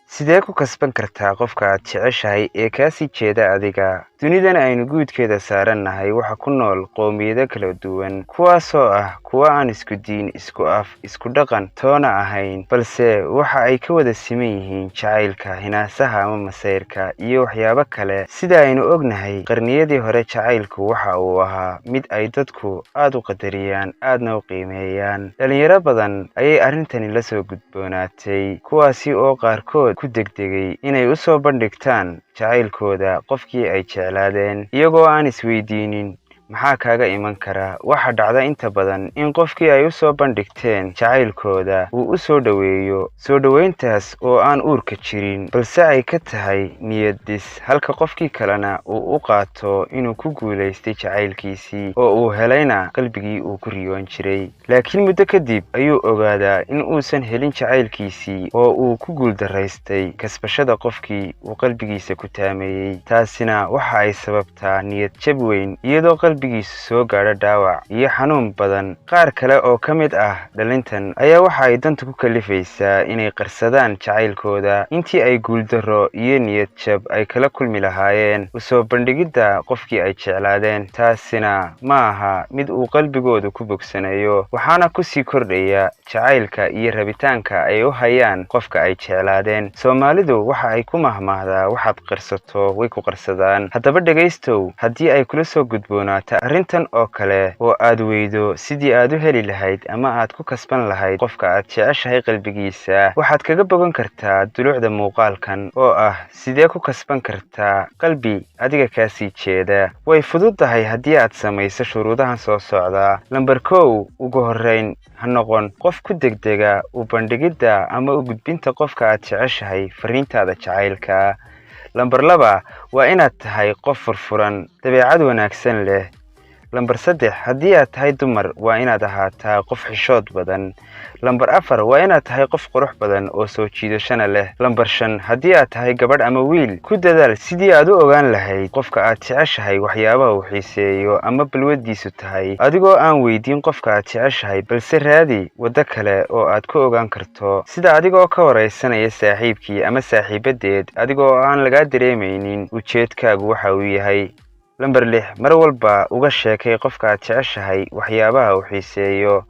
Sidee ku kasban kartaa qofka aad jeceshahay ee kaa sii jeeda adiga? Dunidan aynu guudkeeda saarannahay waxa ku nool qowmiyado kala duwan, kuwaasoo ah kuwa aan isku diin, isku af, isku dhaqan toona ahayn, balse waxa ay ka wada siman yihiin jacaylka, hinaasaha ama masayrka iyo waxyaabo kale. Sida aynu ognahay, qarniyadii hore jacaylku waxa uu ahaa mid ay dadku aad u qadariyaan, aadna u qiimeeyaan. Dhalinyaro badan ayay arrintani la soo gudboonaatay, kuwaasi oo qaarkood ku degdegay inay u soo bandhigtaan jacaylkooda qofkii ay jeclaadeen, iyagoo aan isweydiinin maxaa kaaga iman kara. Waxa dhacda inta badan in qofkii ay u soo bandhigteen jacaylkooda uu u soo dhoweeyo soo dhoweyntaas oo aan uurka jirin, balse ay ka tahay niyad dhis, halka qofkii kalena uu u qaato inuu ku guulaystay jacaylkiisii oo uu helayna qalbigii uu ku riyoon jiray. Laakiin muddo kadib ayuu ogaadaa in uusan helin jacaylkiisii oo uu ku guuldaraystay kasbashada qofkii uu qalbigiisa ku taameeyey. Taasina waxa ay sababtaa niyad jab weyn, iyadoo qalbigiisu soo gaadho dhaawac iyo xanuun badan. Qaar kale oo ka mid ah dhalintan ayaa waxa ay danta ku kalifaysaa inay qarsadaan jacaylkooda intii ay guuldarro iyo niyad jab ay kala kulmi lahaayeen u soo bandhigidda qofkii ay jeclaadeen. Taasina ma aha mid uu qalbigoodu ku bogsanayo, waxaana ku sii kordhaya jacaylka iyo rabitaanka ay u hayaan qofka ay jeclaadeen. Soomaalidu waxa ay ku mahmaahdaa waxaad qarsato way ku qarsadaan. Haddaba dhegaystow, haddii ay kula soo gudboonaato arrintan oo kale oo aad weydo sidii aad u heli lahayd ama aad ku kasban lahayd qofka aad jeceshahay qalbigiisa, waxaad kaga bogan kartaa dulucda muuqaalkan oo ah sidee ku kasban kartaa qalbi adiga kaa sii jeeda. Way fududahay haddii aad samayso shuruudahan soo socda. Lambar 1, ugu horreyn, ha noqon qof ku degdega u bandhigidda ama u gudbinta qofka aad jeceshahay fariintaada jacaylka. Lambar 2, waa inaad tahay qof furfuran, dabeecad wanaagsan leh. Lambar 3, haddii aad tahay dumar, waa inaad ahaataa qof xishood badan. Lambar 4, waa inaad tahay qof qurux badan oo soo jiidashana leh. Lambar 5, haddii aad tahay gabadh ama wiil, ku dadaal sidii aad u ogaan lahayd qofka aad jeceshahay waxyaabaha uu xiiseeyo ama balwadiisu tahay, adigoo aan weydiin qofka aad jeceshahay, balse raadi waddo kale oo aad ku ogaan karto, sida adigoo ka waraysanaya saaxiibkii ama saaxiibadeed, adigoo aan lagaa dareemaynin ujeedkaagu waxa uu yahay. Lambar 6, mar walba uga sheekay qofka aad jeceshahay waxyaabaha uu xiiseeyo.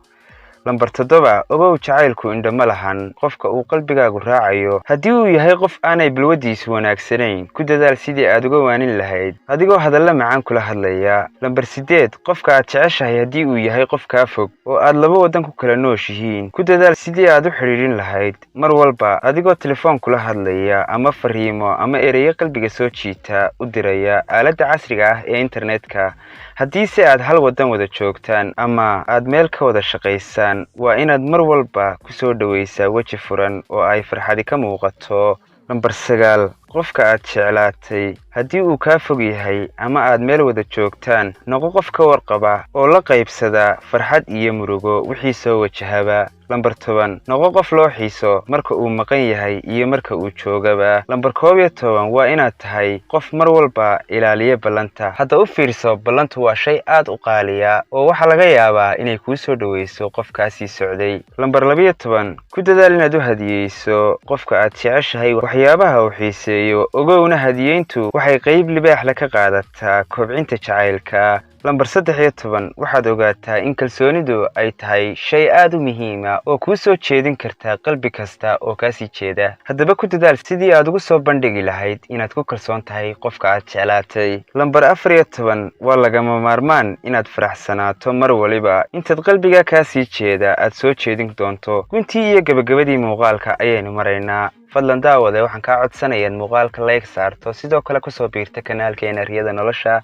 Lambar 7, ogow jacaylku indho ma lahan, qofka uu qalbigaagu raacayo haddii uu yahay qof aanay balwadiisu wanaagsanayn, ku dadaal sidii aad uga waanin lahayd adigoo hadalla macaan kula hadlaya. Lambar 8, qofka aad jeceshahay haddii uu yahay qof kaa fog oo aad laba waddan ku kala nooshihiin, ku dadaal sidii aad u xidhiidhin lahayd mar walba adigoo telefoon kula hadlaya ama fariimo ama ereyo qalbiga soo jiita u diraya aaladda casriga ah ee internetka. Haddiise aad hal waddan wada joogtaan ama aad meel ka wada shaqaysaan, waa inaad mar walba ku soo dhowaysaa weji furan oo ay farxadi ka muuqato. Lambar 9, qofka aad jeclaatay haddii uu kaa fog yahay ama aad meel wada joogtaan, noqo qof ka warqaba oo la qaybsada farxad iyo murugo wixii soo wajahaba. Lambar 10, noqo qof loo xiiso marka uu maqan yahay iyo marka uu joogaba. Lambar 11, waa inaad tahay qof mar walba ilaaliya ballanta. Hadda u fiirso, ballantu waa shay aad u qaaliya oo waxaa laga yaabaa inay kuu soo dhowayso qofkaasii socday. Lambar 12, ku dadaal inaad u hadiyeyso qofka aad jeceshahay waxyaabaha uu xiiseeyo, ogowna hadiyeyntu waxay qayb libaax leh ka qaadataa kobcinta jacaylka. Lambar 13, waxaad ogaataa in kalsoonidu ay tahay shay aad u muhiima oo kuu soo jeedin karta qalbi kasta oo kaa sii jeeda. Haddaba ku dadaal sidii aad ugu soo bandhigi lahayd inaad ku kalsoon tahay qofka aad jeclaatay. Lambar 14, waa lagama maarmaan inaad faraxsanaato mar waliba intaad qalbiga kaa sii jeeda aad soo jeedin doonto. Guntii iyo gabagabadii muuqaalka ayaynu maraynaa. fadlan daawade, waxaan kaa codsanayaa muuqaalka like saarto, sidoo kale ku soo biirta kanaalkeena Riyada Nolosha.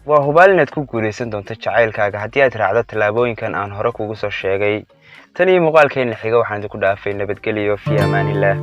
waa hubaal inaad ku guuleysan doonto jacaylkaaga haddii aad raacdo tallaabooyinkan aan hore kugu soo sheegay. tan iyo muuqaalkeena xiga waxaan idinku dhaafay nabadgelyo fi amaanillah.